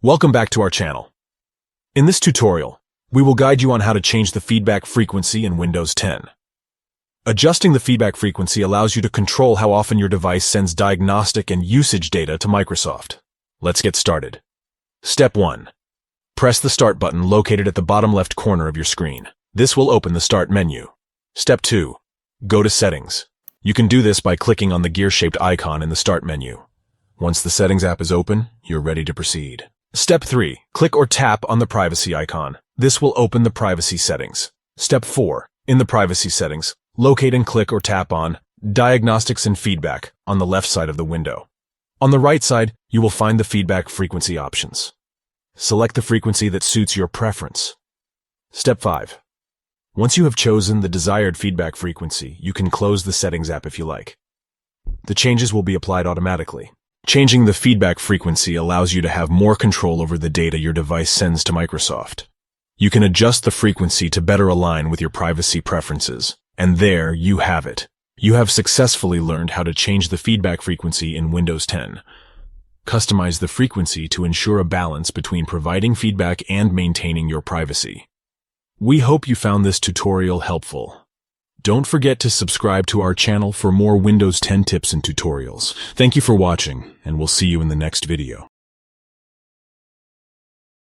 Welcome back to our channel. In this tutorial, we will guide you on how to change the feedback frequency in Windows 10. Adjusting the feedback frequency allows you to control how often your device sends diagnostic and usage data to Microsoft. Let's get started. Step 1. Press the Start button located at the bottom left corner of your screen. This will open the Start menu. Step 2. Go to Settings. You can do this by clicking on the gear-shaped icon in the Start menu. Once the Settings app is open, you're ready to proceed. Step 3. Click or tap on the Privacy icon. This will open the Privacy settings. Step 4. In the Privacy settings, locate and click or tap on Diagnostics and Feedback on the left side of the window. On the right side, you will find the feedback frequency options. Select the frequency that suits your preference. Step 5. Once you have chosen the desired feedback frequency, you can close the Settings app if you like. The changes will be applied automatically. Changing the feedback frequency allows you to have more control over the data your device sends to Microsoft. You can adjust the frequency to better align with your privacy preferences. And there you have it. You have successfully learned how to change the feedback frequency in Windows 10. Customize the frequency to ensure a balance between providing feedback and maintaining your privacy. We hope you found this tutorial helpful. Don't forget to subscribe to our channel for more Windows 10 tips and tutorials. Thank you for watching, and we'll see you in the next video.